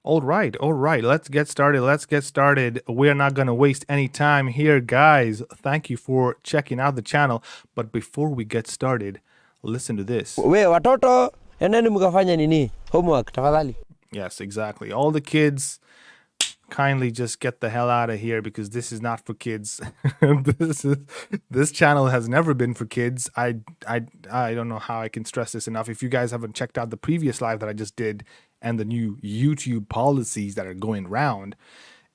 All right, all right. Let's get started. Let's get started. We're not going to waste any time here, guys. Thank you for checking out the channel. But before we get started, listen to this. We watoto, endeni mkafanya nini? Homework tafadhali. Yes, exactly. All the kids, kindly just get the hell out of here because this is not for kids. This channel has never been for kids. I don't know how I can stress this enough. If you guys haven't checked out the previous live that I just did and the new YouTube policies that are going around,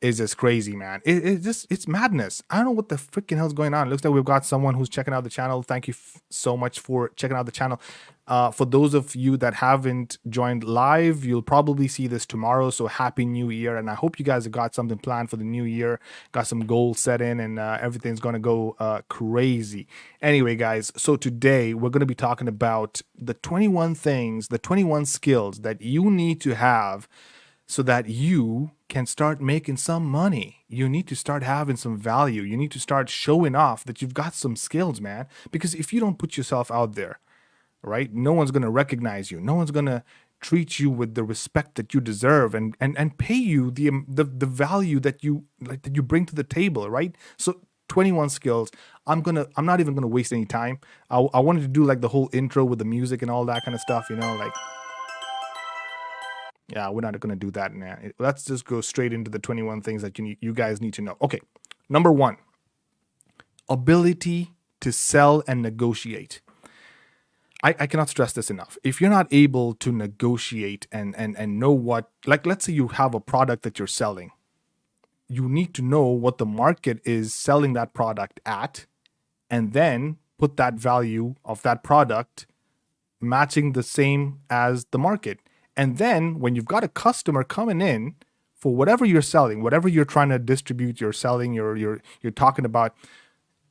is just crazy, man. It's madness. I don't know what the freaking hell's going on. It looks like we've got someone who's checking out the channel. Thank you so much for checking out the channel. For those of you that haven't joined live, you'll probably see this tomorrow. So happy new year. And I hope you guys have got something planned for the new year, got some goals set in, and everything's going to go crazy. Anyway, guys, so today we're going to be talking about the 21 things, the 21 skills that you need to have so that you can start making some money. You need to start having some value. You need to start showing off that you've got some skills, man. Because if you don't put yourself out there, right, no one's going to recognize you. No one's going to treat you with the respect that you deserve and pay you the value that you bring to the table, right? So 21 skills. I'm not even gonna waste any time. I wanted to do like the whole intro with the music and all that kind of stuff, like. Yeah, we're not going to do that now. Let's just go straight into the 21 things that you guys need to know. Okay, number 1, ability to sell and negotiate. I cannot stress this enough. If you're not able to negotiate and know what, like, let's say you have a product that you're selling, you need to know what the market is selling that product at, and then put that value of that product matching the same as the market. And then when you've got a customer coming in for whatever you're selling, whatever you're trying to distribute, you're selling, you're talking about,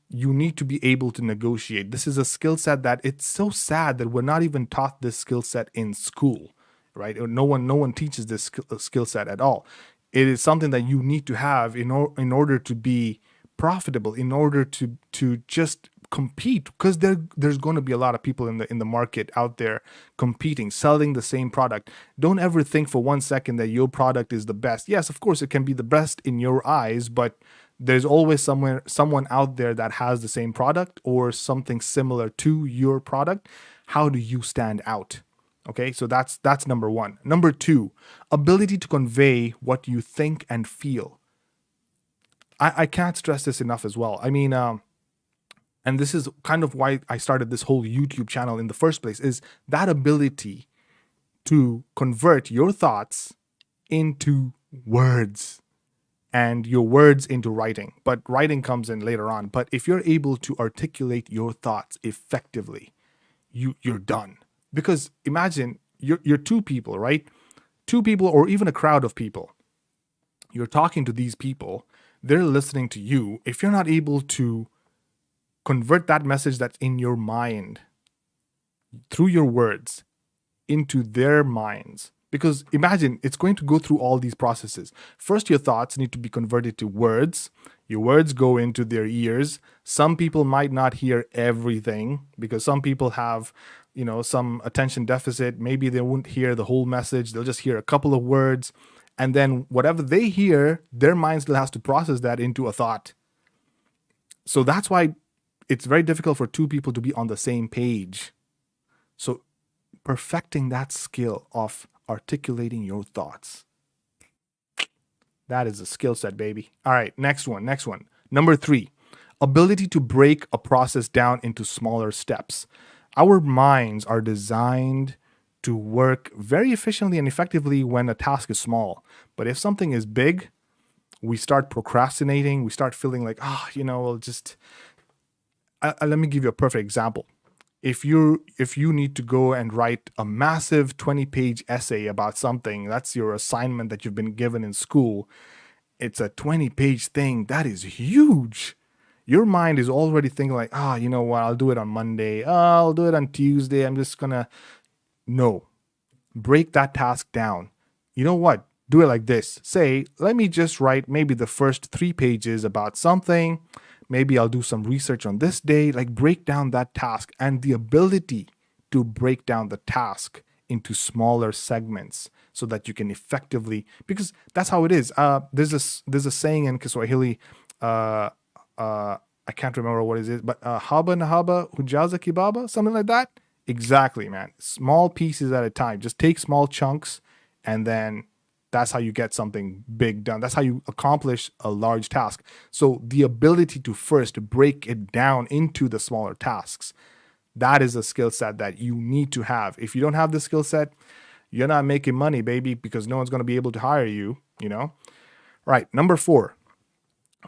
you need to be able to negotiate. This is a skill set that it's so sad that we're not even taught this skill set in school, right? No one teaches this skill set at all. It is something that you need to have in order to be profitable, in order to just compete, because there's going to be a lot of people in the market out there competing, selling the same product. Don't ever think for 1 second that your product is the best. Yes, of course it can be the best in your eyes, but there's always someone out there that has the same product or something similar to your product. How do you stand out? Okay, so that's number 1. Number 2, ability to convey what you think and feel. I can't stress this enough as well. I mean, and this is kind of why I started this whole YouTube channel in the first place, is that ability to convert your thoughts into words and your words into writing. But writing comes in later on. But if you're able to articulate your thoughts effectively, you're done. Because imagine you're 2 people, right? 2 people or even a crowd of people. You're talking to these people. They're listening to you. If you're not able to convert that message that's in your mind through your words into their minds, because imagine it's going to go through all these processes. First, your thoughts need to be converted to words. Your words go into their ears. Some people might not hear everything because some people have, some attention deficit. Maybe they won't hear the whole message. They'll just hear a couple of words. And then whatever they hear, their mind still has to process that into a thought. So that's why it's very difficult for 2 people to be on the same page. So perfecting that skill of articulating your thoughts, that is a skill set, baby. All right, next one. Number 3, ability to break a process down into smaller steps. Our minds are designed to work very efficiently and effectively when a task is small. But if something is big, we start procrastinating. We start feeling like, we'll just... let me give you a perfect example. If you need to go and write a massive 20-page essay about something, that's your assignment that you've been given in school. It's a 20-page thing. That is huge. Your mind is already thinking like, you know what? I'll do it on Monday. I'll do it on Tuesday. I'm just gonna... No. Break that task down. You know what? Do it like this. Say, let me just write maybe the first 3 pages about something. Maybe I'll do some research on this day. Like, break down that task. And the ability to break down the task into smaller segments so that you can effectively, because that's how it is. There's a saying in Kiswahili, uh, I can't remember what it is, but haba na haba hujaza kibaba, something like that. Exactly, man. Small pieces at a time. Just take small chunks, and then that's how you get something big done. That's how you accomplish a large task. So the ability to first break it down into the smaller tasks, that is a skill set that you need to have. If you don't have the skill set, you're not making money, baby, because no one's going to be able to hire you, you know? Right. Number 4,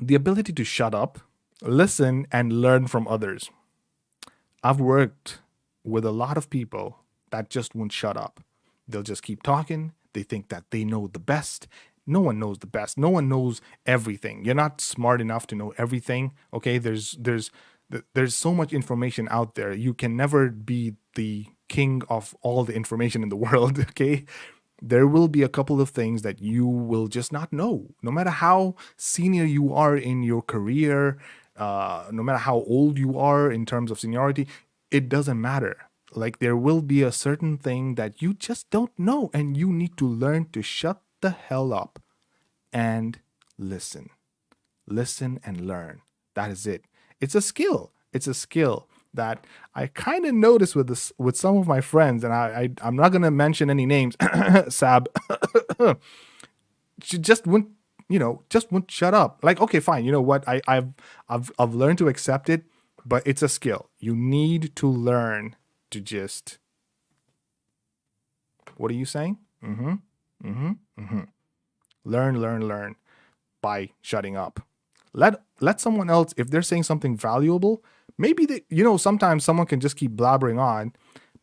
the ability to shut up, listen, and learn from others. I've worked with a lot of people that just won't shut up. They'll just keep talking. They think that they know the best. No one knows the best. No one knows everything. You're not smart enough to know everything. Okay, there's so much information out there. You can never be the king of all the information in the world. Okay, there will be a couple of things that you will just not know, no matter how senior you are in your career, no matter how old you are in terms of seniority. It doesn't matter. Like, there will be a certain thing that you just don't know, and you need to learn to shut the hell up and listen. Listen and learn. That is it. It's a skill. It's a skill that I kind of noticed with some of my friends, and I'm not gonna mention any names. Sab, she just wouldn't shut up. Like, okay, fine. You know what? I've learned to accept it, but it's a skill. You need to learn to just. What are you saying? Learn by shutting up. Let someone else, if they're saying something valuable, maybe sometimes someone can just keep blabbering on,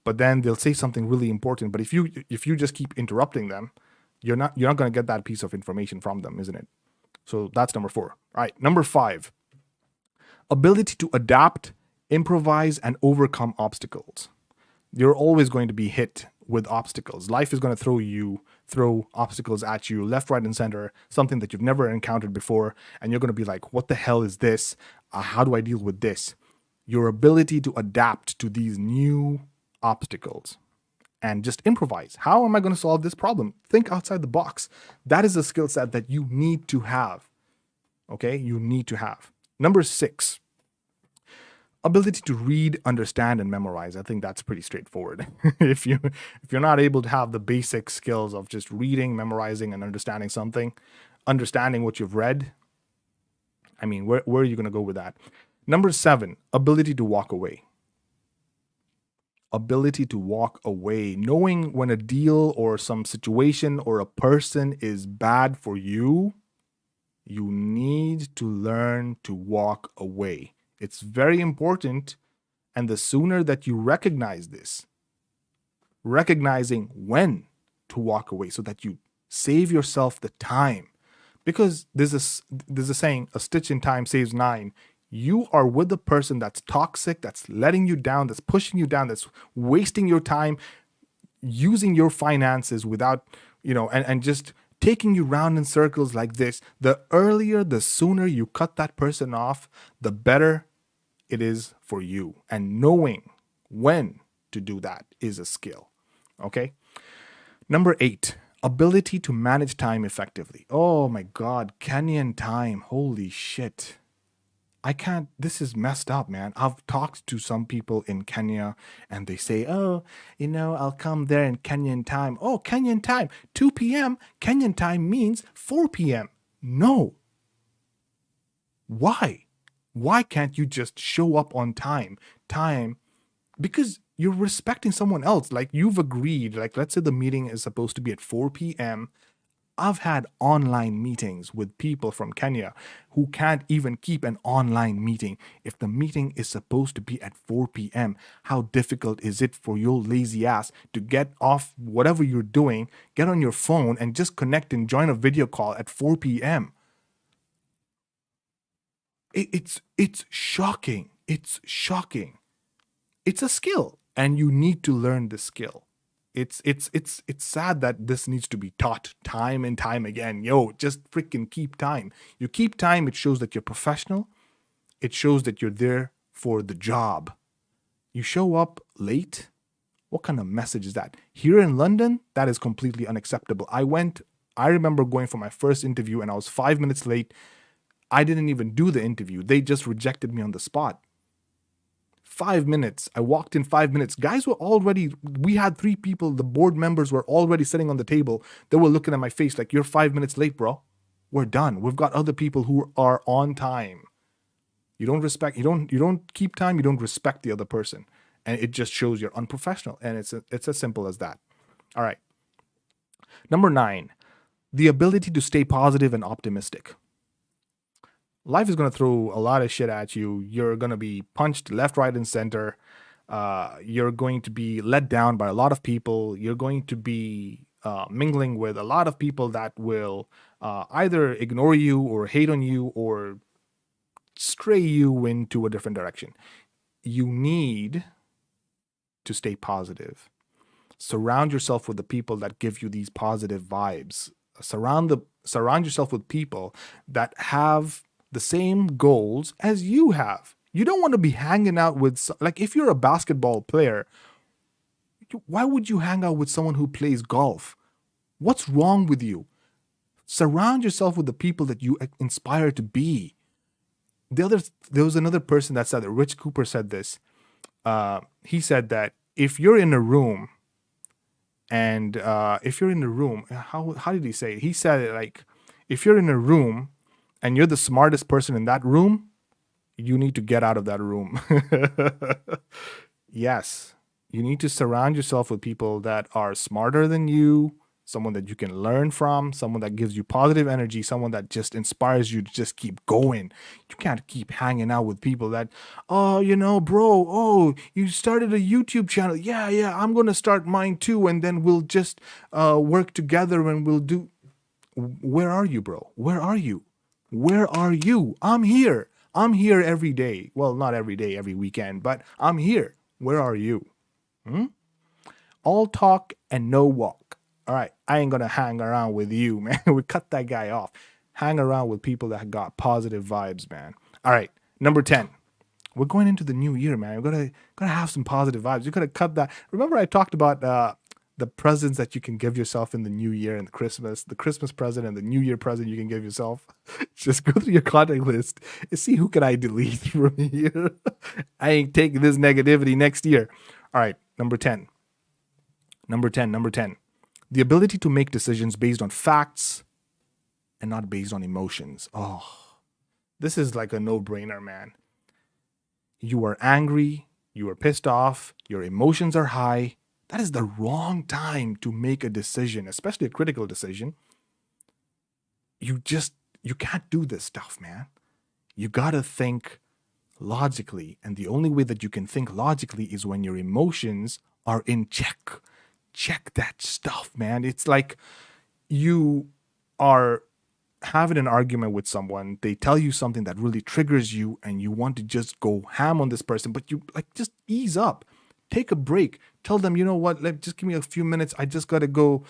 but then they'll say something really important. But if you just keep interrupting them, you're not going to get that piece of information from them, isn't it? So that's number 4. All right, number 5. Ability to adapt, improvise, and overcome obstacles. You're always going to be hit with obstacles. Life is going to throw obstacles at you left, right, and center, something that you've never encountered before, and you're going to be like, what the hell is this? How do I deal with this? Your ability to adapt to these new obstacles and just improvise. How am I going to solve this problem? Think outside the box. That is a skill set that you need to have. Okay? You need to have. Number 6. Ability to read, understand, and memorize. I think that's pretty straightforward. If you're not able to have the basic skills of just reading, memorizing, and understanding something, understanding what you've read, I mean, where are you going to go with that? Number 7, ability to walk away. Ability to walk away, knowing when a deal or some situation or a person is bad for you, you need to learn to walk away. It's very important, and the sooner that you recognize this, recognizing when to walk away so that you save yourself the time. Because there's a saying, a stitch in time saves 9. You are with the person that's toxic, that's letting you down, that's pushing you down, that's wasting your time, using your finances without, and just taking you round in circles like this. The earlier, the sooner you cut that person off, the better it is for you. And knowing when to do that is a skill. Okay? Number 8, ability to manage time effectively. Oh my God, Kenyan time. Holy shit. I can't, this is messed up, man. I've talked to some people in Kenya and they say, oh, I'll come there in Kenyan time. Oh, Kenyan time, 2 p.m. Kenyan time means 4 p.m. No. Why? Why can't you just show up on time? Because you're respecting someone else. Like, you've agreed, like, let's say the meeting is supposed to be at 4 p.m. I've had online meetings with people from Kenya who can't even keep an online meeting. If the meeting is supposed to be at 4 p.m., how difficult is it for your lazy ass to get off whatever you're doing, get on your phone, and just connect and join a video call at 4 p.m.? It's shocking. It's shocking. It's a skill, and you need to learn the skill. It's sad that this needs to be taught time and time again. Yo, just freaking keep time. You keep time, it shows that you're professional. It shows that you're there for the job. You show up late What kind of message is that? Here in London, that is completely unacceptable. I remember going for my first interview and I was 5 minutes late. I didn't even do the interview. They just rejected me on the spot. 5 minutes. I walked in 5 minutes. Guys were already, we had 3 people, the board members were already sitting on the table. They were looking at my face like, you're 5 minutes late, bro. We're done. We've got other people who are on time. You don't keep time, you don't respect the other person. And it just shows you're unprofessional. And it's as simple as that. All right. Number 9, the ability to stay positive and optimistic. Life is going to throw a lot of shit at you. You're going to be punched left, right, and center. You're going to be let down by a lot of people. You're going to be mingling with a lot of people that will either ignore you or hate on you or stray you into a different direction. You need to stay positive. Surround yourself with the people that give you these positive vibes. Surround yourself with people that have the same goals as you have. You don't want to be hanging out with, like, if you're a basketball player, why would you hang out with someone who plays golf? What's wrong with you? Surround yourself with the people that you inspire to be. There was another person that said that. Rich Cooper said this. He said that if you're in a room and how did he say it? He said it like, if you're in a room and you're the smartest person in that room, you need to get out of that room. Yes, you need to surround yourself with people that are smarter than you, someone that you can learn from, someone that gives you positive energy, someone that just inspires you to just keep going. You can't keep hanging out with people that, oh, bro, oh, you started a YouTube channel. Yeah, I'm going to start mine too. And then we'll just work together and we'll do. Where are you, bro? Where are you? Where are you? I'm here. I'm here every day. Well, not every day, every weekend, but I'm here. Where are you? All talk and no walk. All right, I ain't going to hang around with you, man. We cut that guy off. Hang around with people that got positive vibes, man. All right, number 10. We're going into the new year, man. We're going to have some positive vibes. You're going to cut that. Remember I talked about the presents that you can give yourself in the new year and the Christmas present and the new year present you can give yourself. Just go through your contact list and see who can I delete from here. I ain't taking this negativity next year. All right, number 10. Number 10. The ability to make decisions based on facts and not based on emotions. Oh, this is like a no-brainer, man. You are angry, you are pissed off, your emotions are high. That is the wrong time to make a decision, especially a critical decision. You can't do this stuff, man. You gotta think logically. And the only way that you can think logically is when your emotions are in check. Check that stuff, man. It's like you are having an argument with someone. They tell you something that really triggers you and you want to just go ham on this person, but you just ease up. Take a break. Tell them, you know what, just give me a few minutes. I just got to go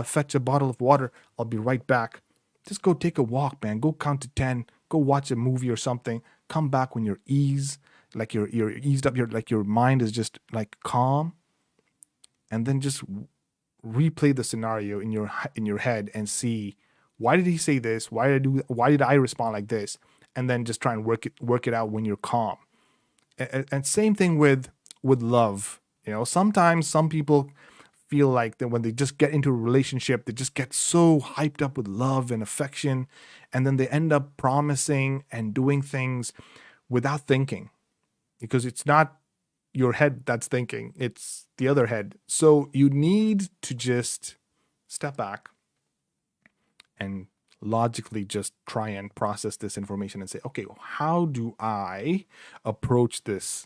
fetch a bottle of water. I'll be right back. Just go take a walk, man. Go count to 10. Go watch a movie or something. Come back when you're eased, like you're eased up. Your mind is just like calm. And then just replay the scenario in your head and see, why did he say this? Why did I respond like this? And then just try and work it out when you're calm. And same thing with love. Sometimes some people feel like that when they just get into a relationship, they just get so hyped up with love and affection, and then they end up promising and doing things without thinking, because it's not your head that's thinking, it's the other head. So you need to just step back and logically just try and process this information and say, okay, how do I approach this?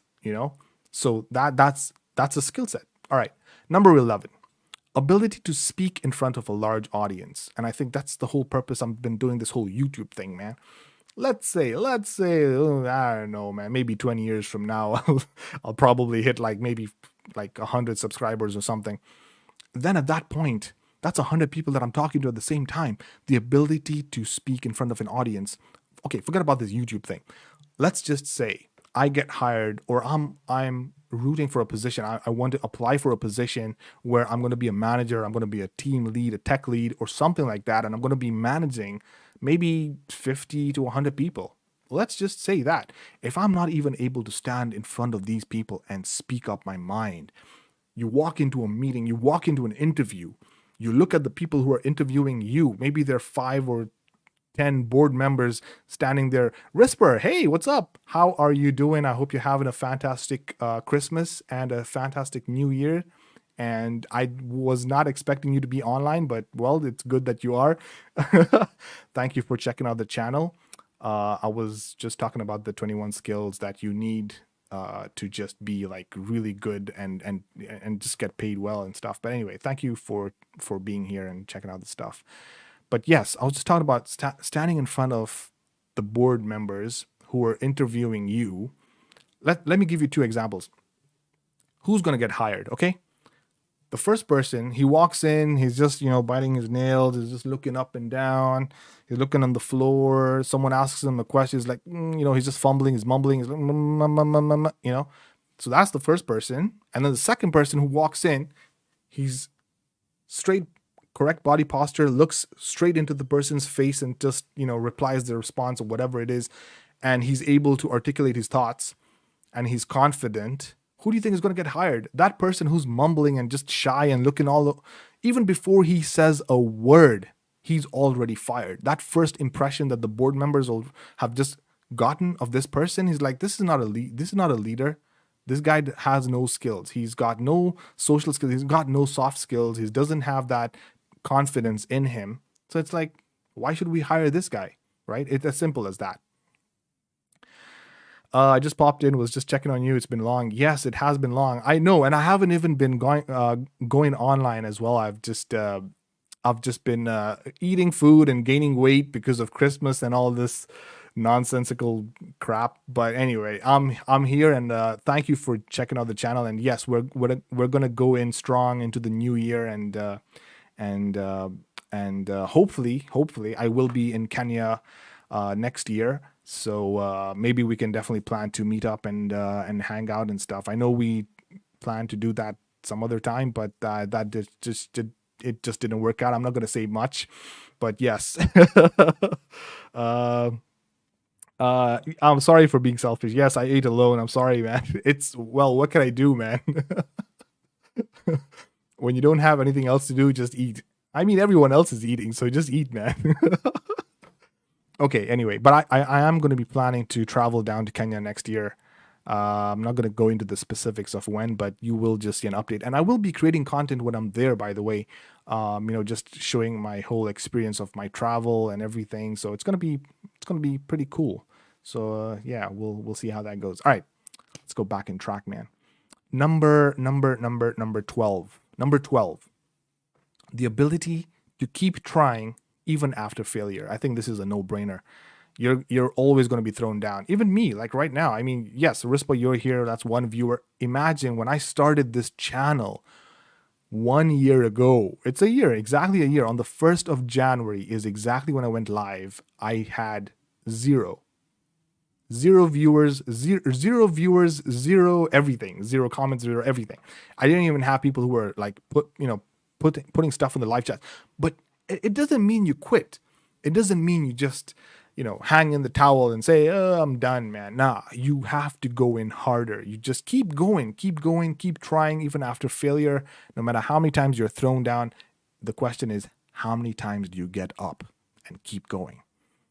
So that's a skill set. All right. Number 11, ability to speak in front of a large audience. And I think that's the whole purpose I've been doing this whole YouTube thing, man. Let's say, I don't know, man, maybe 20 years from now, I'll probably hit maybe 100 subscribers or something. Then at that point, that's 100 people that I'm talking to at the same time. The ability to speak in front of an audience. Okay, forget about this YouTube thing. Let's just say I get hired, or I'm rooting for a position. I want to apply for a position where I'm going to be a manager, I'm going to be a team lead, a tech lead, or something like that, and I'm going to be managing maybe 50 to 100 people. Let's just say that. If I'm not even able to stand in front of these people and speak up my mind, you walk into a meeting, you walk into an interview, you look at the people who are interviewing you, maybe they're 5 or 10 board members standing there. Whisper, hey, what's up? How are you doing? I hope you're having a fantastic Christmas and a fantastic New Year. And I was not expecting you to be online, but well, it's good that you are. Thank you for checking out the channel. I was just talking about the 21 skills that you need to just be like really good and just get paid well and stuff. But anyway, thank you for being here and checking out the stuff. But yes, I was just talking about standing in front of the board members who are interviewing you. Let me give you 2 examples. Who's going to get hired, okay? The first person, he walks in, he's just, biting his nails, he's just looking up and down, he's looking on the floor. Someone asks him a question, he's like, he's just fumbling, he's mumbling, he's like, So that's the first person. And then the second person who walks in, he's straight, correct body posture, looks straight into the person's face and just, replies the response or whatever it is. And he's able to articulate his thoughts and he's confident. Who do you think is going to get hired? That person who's mumbling and just shy and looking even before he says a word, he's already fired. That first impression that the board members will have just gotten of this person, he's like, this is not a leader. This guy has no skills. He's got no social skills. He's got no soft skills. He doesn't have that confidence in him. So it's like, why should we hire this guy? Right? It's as simple as that. I just popped in, was just checking on you. It's been long. Yes, it has been long. I know, and I haven't even been going online as well. I've just been eating food and gaining weight because of Christmas and all this nonsensical crap. But anyway, I'm here, and thank you for checking out the channel. And yes, we're gonna go in strong into the new year, and hopefully I will be in Kenya next year. So maybe we can definitely plan to meet up and hang out and stuff. I know we plan to do that some other time, but that just didn't work out. I'm not going to say much, but yes. I'm sorry for being selfish. Yes, I ate alone. I'm sorry, man. What can I do, man? When you don't have anything else to do, just eat. I mean, everyone else is eating, so just eat, man. Okay, anyway, but I am going to be planning to travel down to Kenya next year. I'm not going to go into the specifics of when, but you will just see an update. And I will be creating content when I'm there, by the way, just showing my whole experience of my travel and everything. So it's going to be pretty cool. So yeah, we'll see how that goes. All right, let's go back in track, man. Number 12. Number 12. The ability to keep trying even after failure. I think this is a no-brainer. You're always going to be thrown down. Even me, like right now. I mean, yes, Rispa, you're here. That's one viewer. Imagine when I started this channel 1 year ago. It's a year, exactly a year. On the 1st of January is exactly when I went live. I had zero viewers, zero everything, zero comments, zero everything. I didn't even have people who were like putting stuff in the live chat. But it doesn't mean you quit. It doesn't mean you just, hang in the towel and say, oh, I'm done, man. Nah, you have to go in harder. You just keep going, keep trying, even after failure. No matter how many times you're thrown down, the question is, how many times do you get up and keep going,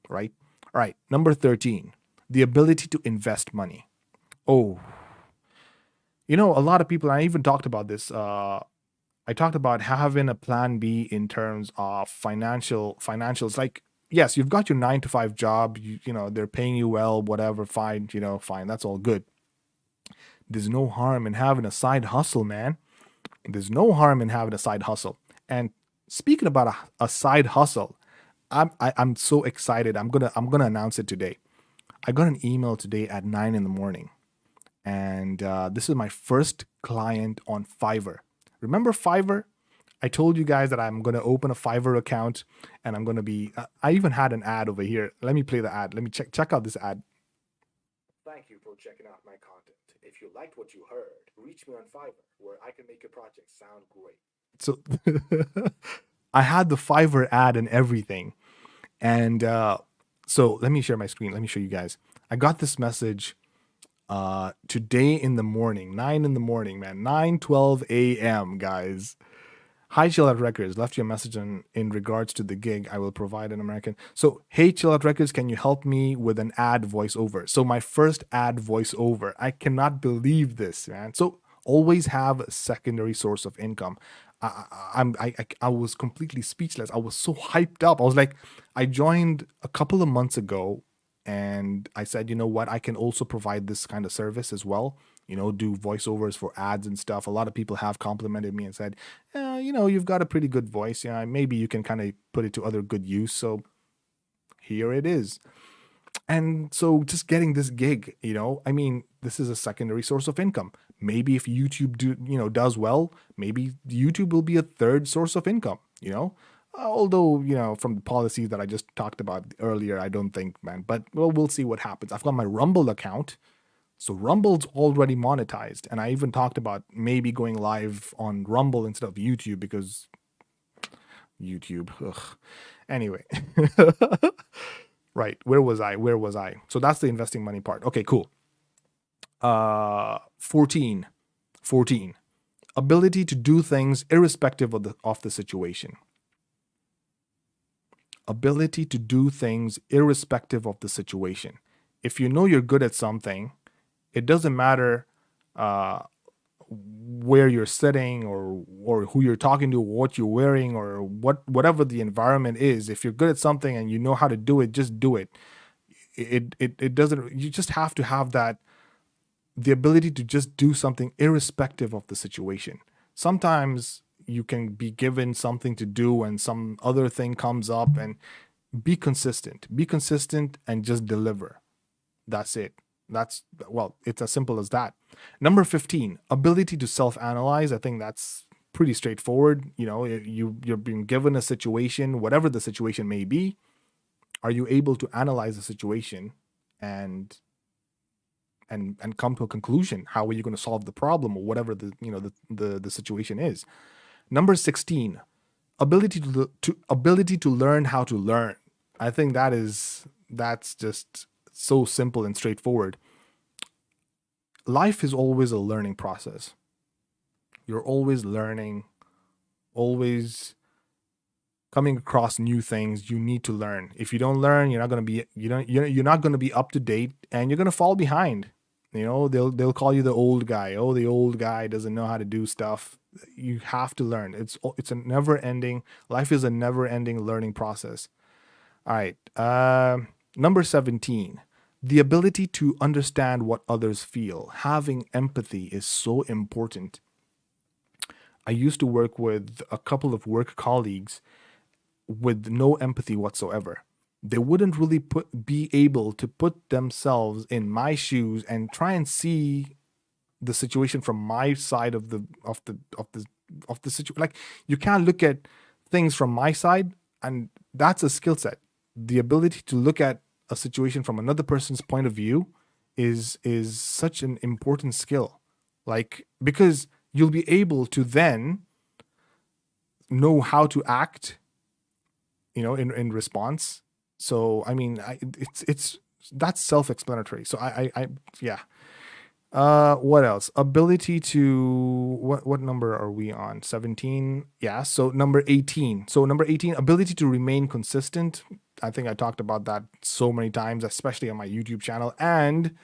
right? All right, number 13, the ability to invest money. Oh, a lot of people, I even talked about this, I talked about having a plan B in terms of financials. Like, yes, you've got your 9-to-5 job, they're paying you well, whatever, fine, fine, that's all good. There's no harm in having a side hustle, man. There's no harm in having a side hustle. And speaking about a side hustle, I'm so excited. I'm gonna announce it today. I got an email today at 9 a.m, and this is my first client on Fiverr. Remember Fiverr? I told you guys that I'm going to open a Fiverr account, and I'm going to be, I even had an ad over here. Let me play the ad. Let me check out this ad. Thank you for for checking out my content. If you liked what you heard, reach me on Fiverr, where I can make your project sound great. So I had the Fiverr ad and everything. And so let me share my screen. Let me show you guys. I got this message today in the morning, 9 in the morning, man, 9:12 a.m., guys. Hi, Chill Out Records. Left you a message in regards to the gig. I will provide an American. So, hey, Chill Out Records, can you help me with an ad voiceover? So, my first ad voiceover. I cannot believe this, man. So, always have a secondary source of income. I was completely speechless. I was so hyped up. I was like, I joined a couple of months ago, and I said, you know what? I can also provide this kind of service as well. Do voiceovers for ads and stuff. A lot of people have complimented me and said, you've got a pretty good voice. Yeah, maybe you can kind of put it to other good use. So here it is. And so just getting this gig, I mean, this is a secondary source of income. Maybe if YouTube does well, maybe YouTube will be a third source of income, although, from the policies that I just talked about earlier, I don't think, man, but well, we'll see what happens. I've got my Rumble account. So Rumble's already monetized. And I even talked about maybe going live on Rumble instead of YouTube because YouTube. Ugh. Anyway. Right. Where was I? So that's the investing money part. Okay, cool. 14. Ability to do things irrespective of the situation. Ability to do things irrespective of the situation. If you know you're good at something, it doesn't matter where you're sitting or who you're talking to, what you're wearing, or whatever the environment is. If you're good at something and you know how to do it, just do it. It doesn't. You just have to have the ability to just do something irrespective of the situation. Sometimes you can be given something to do and some other thing comes up, and be consistent. Be consistent and just deliver. That's it. It's as simple as that. Number 15, ability to self-analyze. I think that's pretty straightforward. You're being given a situation, whatever the situation may be. Are you able to analyze the situation and come to a conclusion? How are you going to solve the problem, or whatever the situation is? Number 16, ability to learn how to learn. I think that's just so simple and straightforward. Life is always a learning process. You're always learning, always coming across new things. You need to learn. If you don't learn, you're not going to be up to date, and you're going to fall behind. They'll call you the old guy. Oh, the old guy doesn't know how to do stuff. You have to learn. It's a never-ending. Life is a never-ending learning process. All right. Number 17, the ability to understand what others feel. Having empathy is so important. I used to work with a couple of work colleagues with no empathy whatsoever. They wouldn't really be able to put themselves in my shoes and try and see the situation from my side of the situation. Like, you can't look at things from my side, and that's a skill set. The ability to look at a situation from another person's point of view is such an important skill. Like, because you'll be able to then know how to act, in response. So I mean, it's that's self-explanatory. So yeah. What else? Ability to what number are we on? 17. Yeah. So number 18. Ability to remain consistent. I think I talked about that so many times, especially on my YouTube channel, and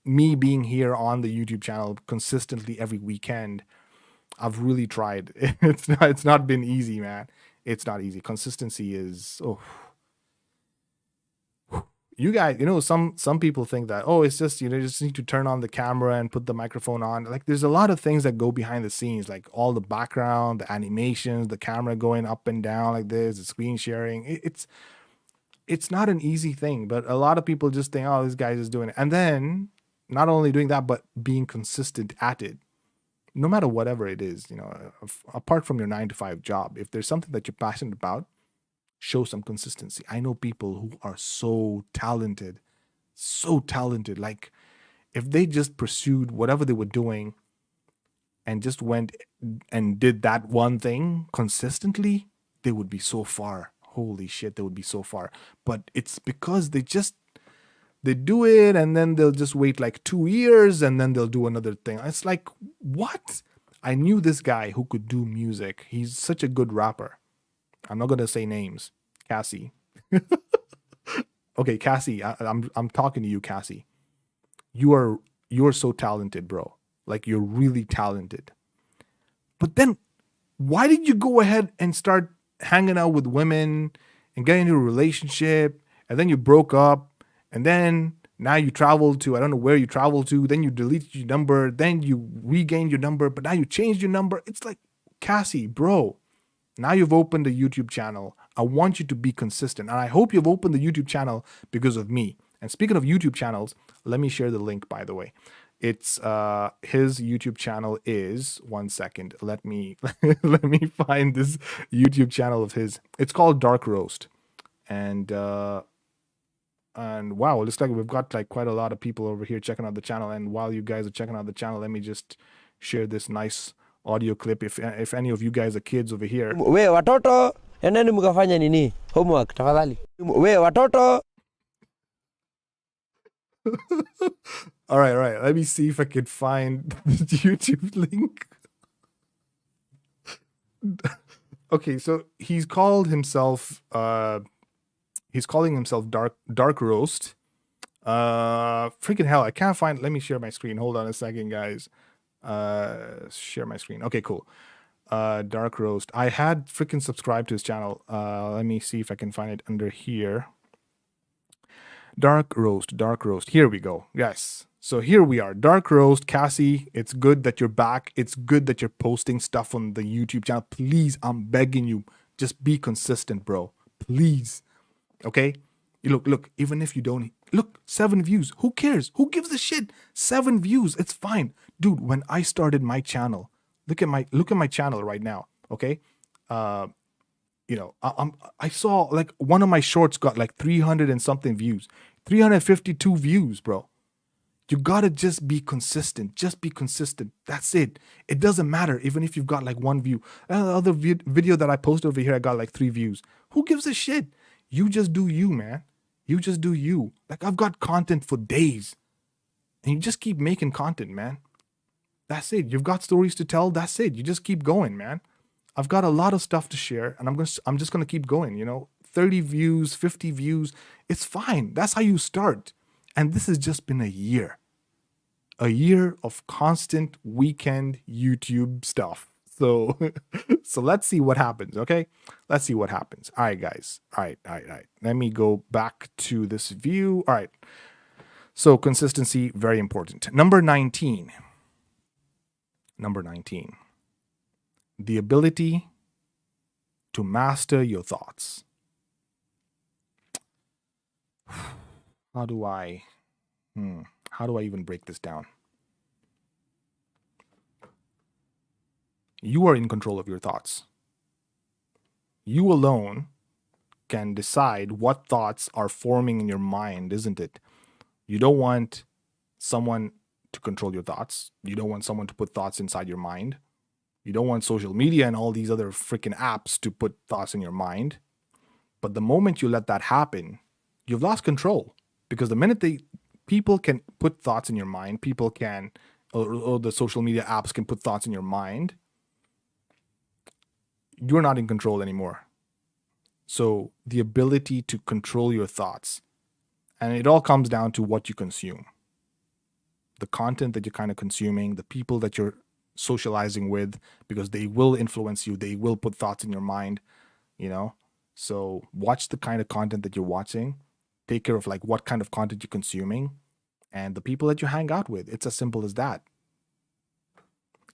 me being here on the YouTube channel consistently every weekend. I've really tried. It's not been easy, man. It's not easy. Consistency is you guys, some people think that, it's just, you just need to turn on the camera and put the microphone on. Like, there's a lot of things that go behind the scenes, like all the background, the animations, the camera going up and down like this, the screen sharing. It's not an easy thing, but a lot of people just think, this guy is doing it. And then not only doing that, but being consistent at it, no matter whatever it is, apart from your 9-to-5 job. If there's something that you're passionate about, show some consistency. I know people who are so talented, like if they just pursued whatever they were doing and just went and did that one thing consistently, they would be so far. Holy shit, they would be so far. But it's because they do it and then they'll just wait like 2 years and then they'll do another thing. It's like, what? I knew this guy who could do music. He's such a good rapper. I'm not gonna say names. Cassie. Okay, Cassie, I'm talking to you, Cassie. You're so talented, bro. Like, you're really talented. But then why did you go ahead and start hanging out with women and get into a relationship, and then you broke up, and then now you traveled to, I don't know where you traveled to, then you deleted your number, then you regained your number, but now you changed your number. It's like, Cassie, bro, now you've opened a YouTube channel. I want you to be consistent. And I hope you've opened the YouTube channel because of me. And speaking of YouTube channels, let me share the link, by the way. It's his YouTube channel is, one second, let me let me find this YouTube channel of his. It's called Dark Roast. And wow, it looks like we've got like quite a lot of people over here checking out the channel. And while you guys are checking out the channel, let me just share this nice audio clip. If any of you guys are kids over here. We watoto, endeni mkafanya nini? Homework tafadhali. We watoto. All right. Let me see if I can find the YouTube link. Okay, so he's calling himself Dark Roast. Freaking hell, I can't find. Let me share my screen. Hold on a second, guys. Share my screen. Okay, cool. Dark Roast. I had freaking subscribed to his channel. Let me see if I can find it under here. Dark Roast. Here we go. Yes. So here we are. Dark Roast. Cassie, it's good that you're back. It's good that you're posting stuff on the YouTube channel. Please, I'm begging you, just be consistent, bro. Please. Okay? Look, even if you don't, look, 7 views. Who cares? Who gives a shit? 7 views. It's fine. Dude, when I started my channel, look at my channel right now. Okay? I saw like one of my shorts got like 300 and something views, 352 views, bro. You gotta just be consistent. Just be consistent. That's it. It doesn't matter even if you've got like 1 view. The other video that I posted over here, I got like 3 views. Who gives a shit? You just do you, man. You just do you. Like, I've got content for days, and you just keep making content, man. That's it. You've got stories to tell. That's it. You just keep going, man. I've got a lot of stuff to share, and I'm just gonna keep going. 30 views, 50 views, it's fine. That's how you start. And this has just been a year of constant weekend YouTube stuff. So let's see what happens. Okay, let's see what happens. All right, guys. All right. Let me go back to this view. All right. So consistency, very important. Number 19. The ability to master your thoughts. How do I even break this down? You are in control of your thoughts. You alone can decide what thoughts are forming in your mind, isn't it? You don't want someone to control your thoughts. You don't want someone to put thoughts inside your mind. You don't want social media and all these other freaking apps to put thoughts in your mind. But the moment you let that happen, you've lost control. Because the minute people can put thoughts in your mind, people can, or the social media apps can put thoughts in your mind, you're not in control anymore. So the ability to control your thoughts, and it all comes down to what you consume. The content that you're kind of consuming, the people that you're socializing with, because they will influence you, they will put thoughts in your mind, So watch the kind of content that you're watching. Take care of like what kind of content you're consuming and the people that you hang out with. It's as simple as that.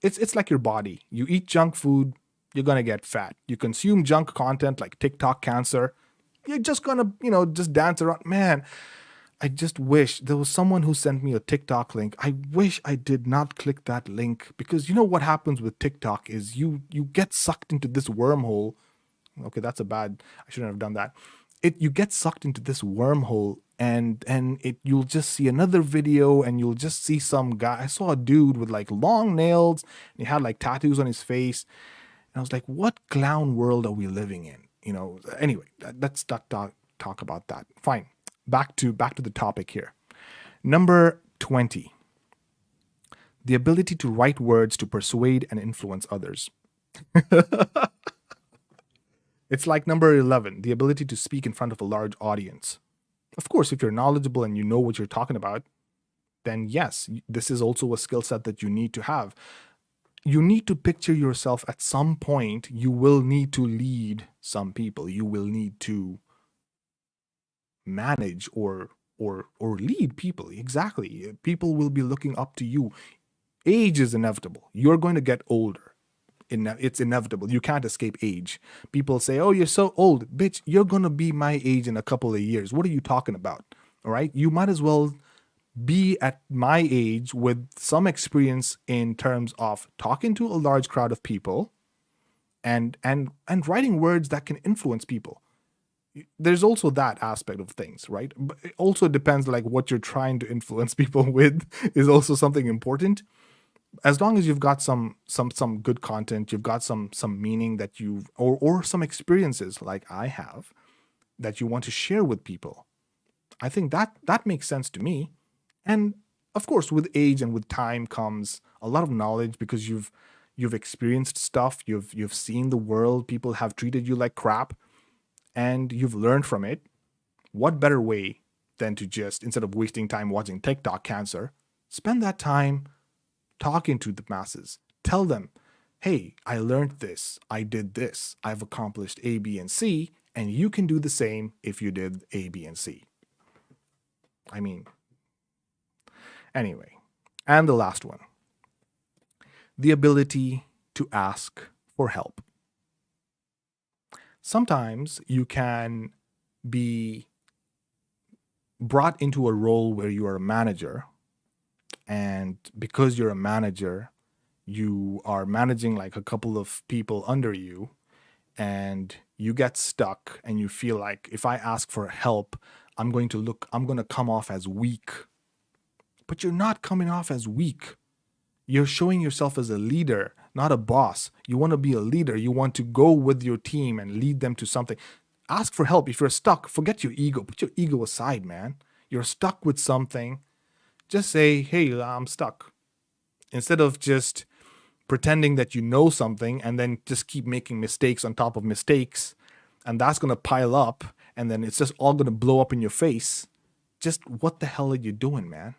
It's like your body. You eat junk food, you're going to get fat. You consume junk content like TikTok cancer, you're just going to, just dance around. Man, I just wish there was someone who sent me a TikTok link. I wish I did not click that link, because what happens with TikTok is you get sucked into this wormhole. Okay, I shouldn't have done that. you get sucked into this wormhole, and you'll just see another video, and you'll just see some guy. I saw a dude with like long nails, and he had like tattoos on his face, and I was like, what clown world are we living in? Anyway, let's not talk about that. Fine. Back to the topic here. Number 20. The ability to write words to persuade and influence others. It's like number 11, the ability to speak in front of a large audience. Of course, if you're knowledgeable and you know what you're talking about, then yes, this is also a skill set that you need to have. You need to picture yourself at some point. You will need to lead some people. You will need to manage or lead people. Exactly. People will be looking up to you. Age is inevitable. You're going to get older. It's inevitable. You can't escape age. People say, oh, you're so old. Bitch, you're going to be my age in a couple of years. What are you talking about? All right. You might as well be at my age with some experience in terms of talking to a large crowd of people and writing words that can influence people. There's also that aspect of things, right? But it also depends, like what you're trying to influence people with is also something important. As long as you've got some good content, you've got some meaning that you've or some experiences like I have that you want to share with people, I think that makes sense to me. And of course, with age and with time comes a lot of knowledge, because you've experienced stuff, you've seen the world, people have treated you like crap, and you've learned from it. What better way than to just, instead of wasting time watching TikTok cancer, spend that time talking to the masses. Tell them, hey, I learned this, I did this, I've accomplished A, B, and C, and you can do the same if you did A, B, and C. I mean, anyway. And the last one, the ability to ask for help. Sometimes you can be brought into a role where you are a manager, and because you're a manager, you are managing like a couple of people under you, and you get stuck and you feel like, if I ask for help, I'm going to come off as weak. But you're not coming off as weak. You're showing yourself as a leader, not a boss. You want to be a leader. You want to go with your team and lead them to something. Ask for help. If you're stuck, forget your ego. Put your ego aside, man. You're stuck with something. Just say, hey, I'm stuck. Instead of just pretending that you know something and then just keep making mistakes on top of mistakes, and that's going to pile up, and then it's just all going to blow up in your face. Just what the hell are you doing, man?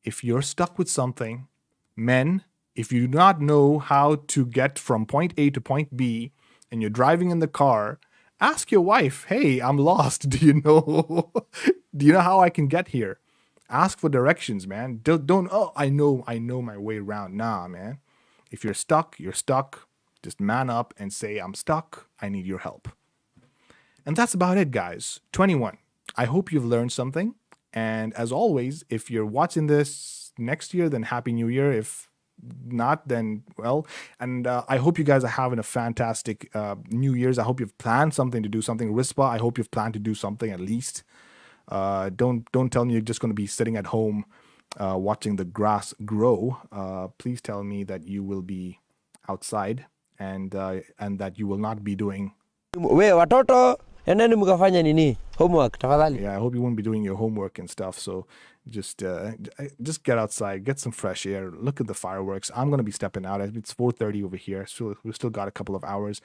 If you're stuck with something, men, if you do not know how to get from point A to point B and you're driving in the car, ask your wife, hey, I'm lost. Do you know how I can get here? Ask for directions, man. Don't oh, I know my way around. Nah, man. If you're stuck, you're stuck. Just man up and say, I'm stuck. I need your help. And that's about it, guys. 21. I hope you've learned something. And as always, if you're watching this next year, then Happy New Year. If not, then well. And I hope you guys are having a fantastic New Year's. I hope you've planned something to do something. Rispa, I hope you've planned to do something at least. Don't tell me you're just going to be sitting at home watching the grass grow. Please tell me that you will be outside and that you will not be doing. We watoto endeni mkafanya nini? Homework tafadhali. Yeah, I hope you won't be doing your homework and stuff. So just get outside, get some fresh air, look at the fireworks. I'm going to be stepping out. It's 4:30 over here. So we've still got a couple of hours.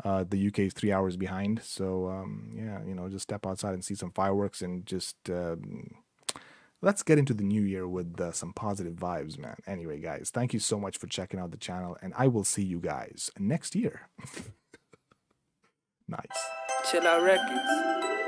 The UK is 3 hours behind. So yeah, just step outside and see some fireworks, and just let's get into the new year with some positive vibes, man. Anyway, guys, thank you so much for checking out the channel, and I will see you guys next year. Nice. Chill Out Records.